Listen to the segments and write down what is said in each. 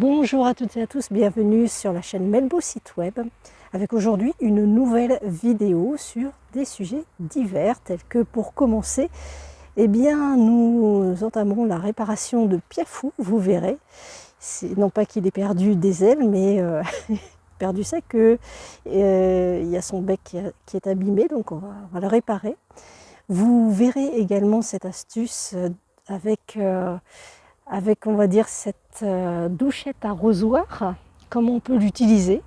Bonjour à toutes et à tous, bienvenue sur la chaîne Melbo Site Web avec aujourd'hui une nouvelle vidéo sur des sujets divers tels que pour commencer, nous entamerons la réparation de Piafou, vous verrez. Non pas qu'il ait perdu des ailes, mais perdu ça que il y a son bec qui est abîmé, donc on va le réparer. Vous verrez également cette astuce avec on va dire cette douchette arrosoir, comment on peut l'utiliser,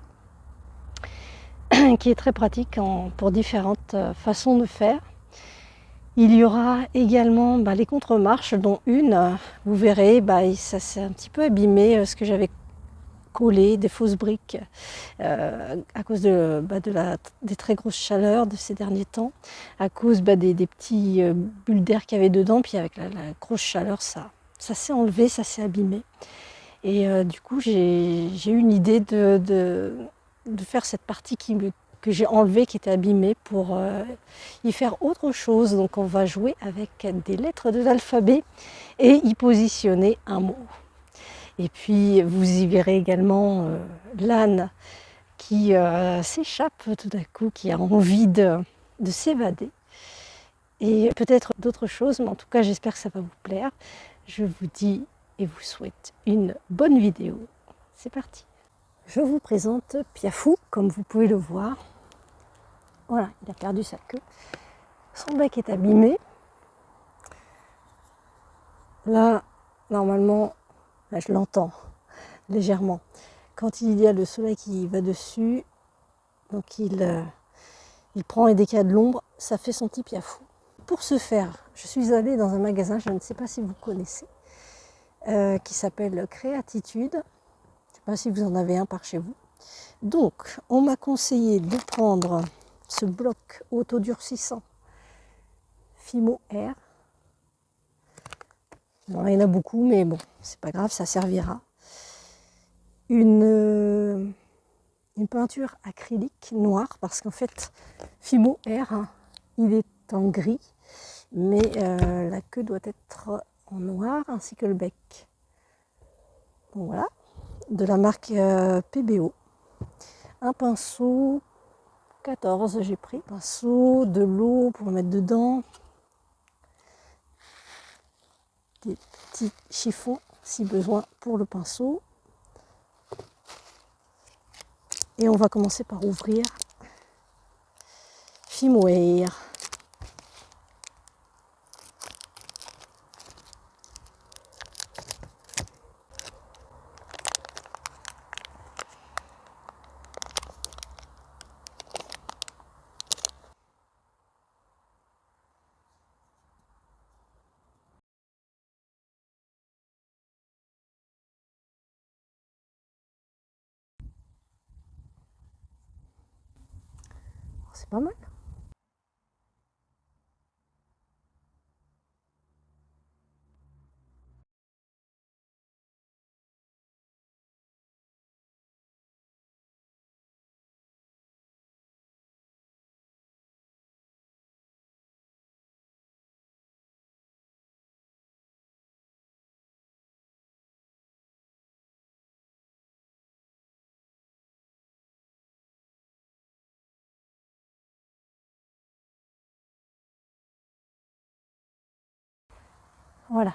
qui est très pratique pour différentes façons de faire. Il y aura également les contre-marches, dont une, vous verrez, ça s'est un petit peu abîmé, ce que j'avais collé, des fausses briques, à cause des très grosses chaleurs de ces derniers temps, à cause des petits bulles d'air qu'il y avait dedans, puis avec la grosse chaleur, ça s'est enlevé, ça s'est abîmé. Et du coup, j'ai eu une idée de faire cette partie que j'ai enlevée, qui était abîmée, pour y faire autre chose. Donc on va jouer avec des lettres de l'alphabet et y positionner un mot. Et puis vous y verrez également l'âne qui s'échappe tout d'un coup, qui a envie de s'évader. Et peut-être d'autres choses, mais en tout cas j'espère que ça va vous plaire. Je vous dis et vous souhaite une bonne vidéo. C'est parti. Je vous présente Piafou, comme vous pouvez le voir. Voilà, il a perdu sa queue. Son bec est abîmé. Là, normalement, là, je l'entends légèrement. Quand il y a le soleil qui va dessus, donc il prend et dès qu'il y a de l'ombre, ça fait son petit Piafou. Pour ce faire, je suis allée dans un magasin, je ne sais pas si vous connaissez, qui s'appelle Créatitude. Je ne sais pas si vous en avez un par chez vous. Donc, on m'a conseillé de prendre ce bloc autodurcissant Fimo Air. Bon, il y en a beaucoup, mais bon, c'est pas grave, ça servira. Une peinture acrylique noire, parce qu'en fait, Fimo Air, il est en gris, mais la queue doit être en noir, ainsi que le bec. Donc voilà, de la marque PBO. Un pinceau 14, j'ai pris. Pinceau, de l'eau pour mettre dedans. Des petits chiffons, si besoin, pour le pinceau. Et on va commencer par ouvrir Fimo Air. C'est pas mal. Voilà.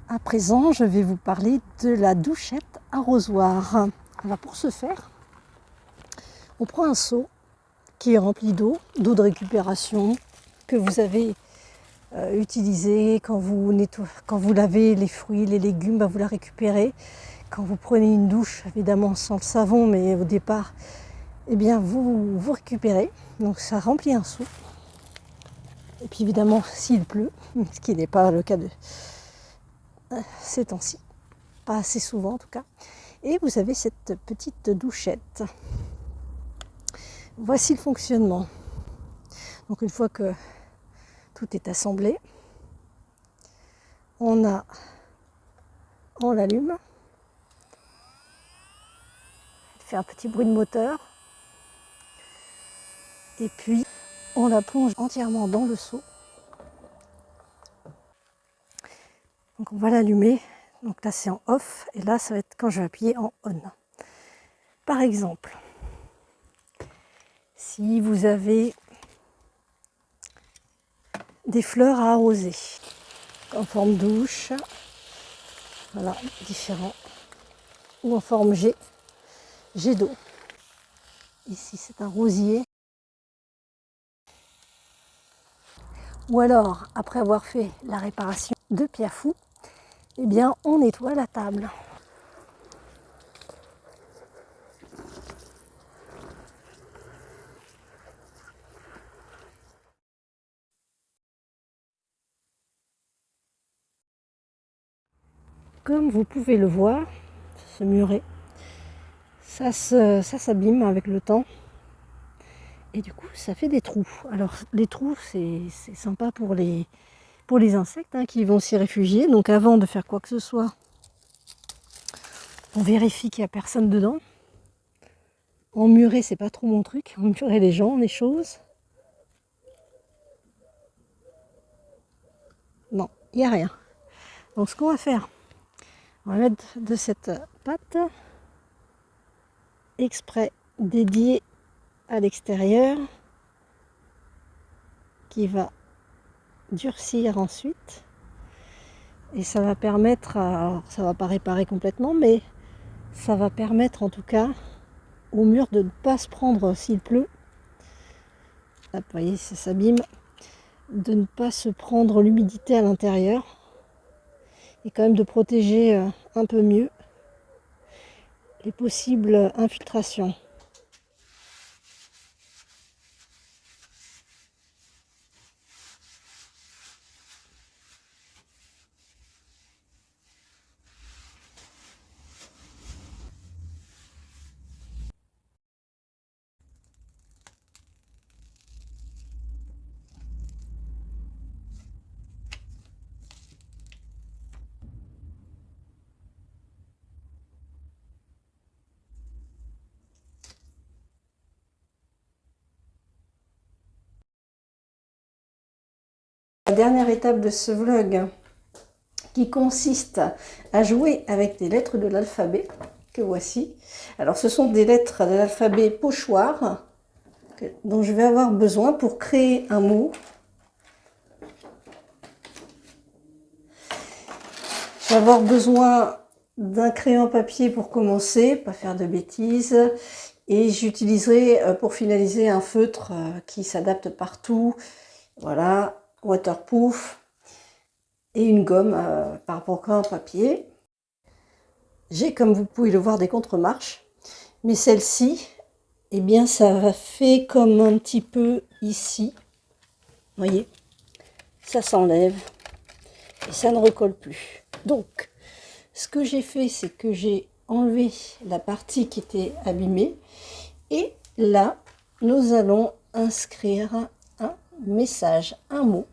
À présent, je vais vous parler de la douchette arrosoir. Alors pour ce faire, on prend un seau qui est rempli d'eau de récupération que vous avez utilisée quand quand vous lavez les fruits, les légumes, bah, vous la récupérez. Quand vous prenez une douche, évidemment sans le savon, mais au départ, eh bien vous récupérez. Donc ça remplit un seau. Et puis évidemment, s'il pleut, ce qui n'est pas le cas de ces temps-ci, pas assez souvent en tout cas, et vous avez cette petite douchette. Voici le fonctionnement. Donc une fois que tout est assemblé, on l'allume, elle fait un petit bruit de moteur, et puis on la plonge entièrement dans le seau. Donc on va l'allumer, donc là c'est en off, et là ça va être quand je vais appuyer en on. Par exemple, si vous avez des fleurs à arroser, en forme douche, voilà, différents, ou en forme jet d'eau. Ici c'est un rosier. Ou alors, après avoir fait la réparation de Piafou, eh bien on nettoie la table. Comme vous pouvez le voir, ce muret, ça s'abîme avec le temps. Et du coup, ça fait des trous. Alors, les trous, c'est sympa pour les insectes qui vont s'y réfugier. Donc, avant de faire quoi que ce soit, on vérifie qu'il n'y a personne dedans. Emmurer, c'est pas trop mon truc. Emmurer les gens, les choses. Non, il n'y a rien. Donc, ce qu'on va faire, on va mettre de cette pâte exprès dédiée à l'extérieur qui va durcir ensuite. Et ça va permettre, alors ça va pas réparer complètement, mais ça va permettre en tout cas au mur de ne pas se prendre s'il pleut. Là, vous voyez, ça s'abîme. De ne pas se prendre l'humidité à l'intérieur. Et quand même de protéger un peu mieux les possibles infiltrations. La dernière étape de ce vlog qui consiste à jouer avec des lettres de l'alphabet que voici. Alors ce sont des lettres de l'alphabet pochoir dont je vais avoir besoin pour créer un mot. Je vais avoir besoin d'un crayon papier pour commencer, pas faire de bêtises. Et j'utiliserai pour finaliser un feutre qui s'adapte partout. Voilà, waterproof. Et une gomme par rapport au crayon papier. J'ai, comme vous pouvez le voir, des contre-marches. Mais celle-ci, eh bien, ça fait comme un petit peu ici. Vous voyez, ça s'enlève et ça ne recolle plus. Donc, ce que j'ai fait, c'est que j'ai enlevé la partie qui était abîmée. Et là, nous allons inscrire un message, un mot.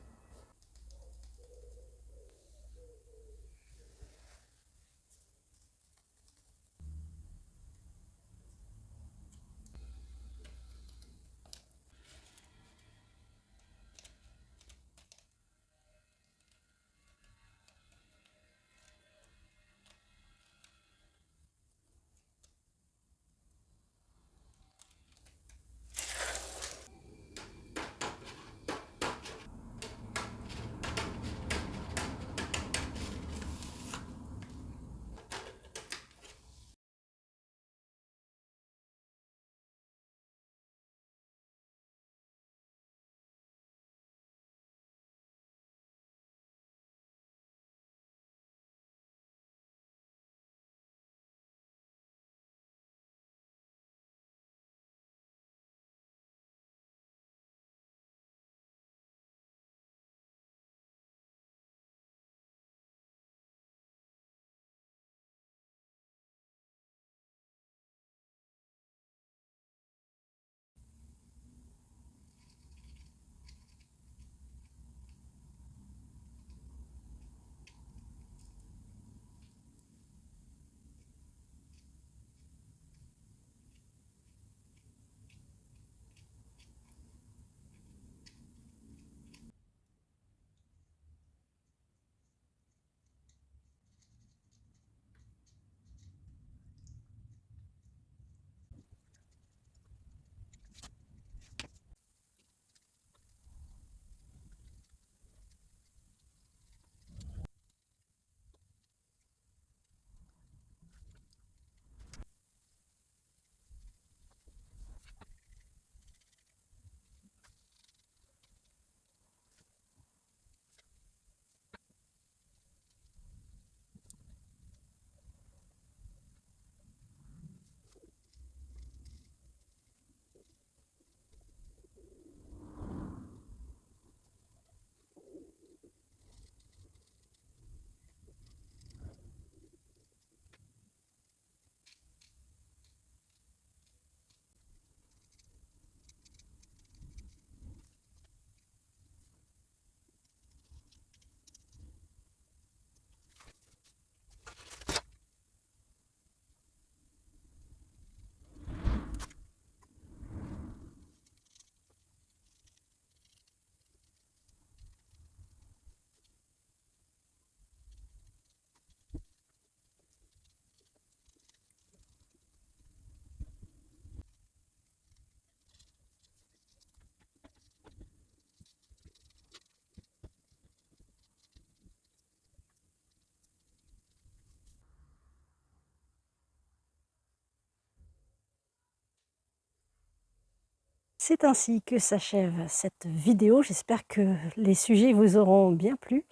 C'est ainsi que s'achève cette vidéo. J'espère que les sujets vous auront bien plu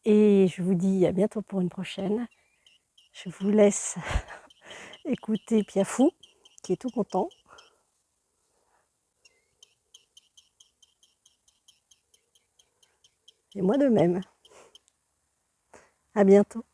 et je vous dis à bientôt pour une prochaine. Je vous laisse écouter Piafou, qui est tout content. Et moi de même. À bientôt.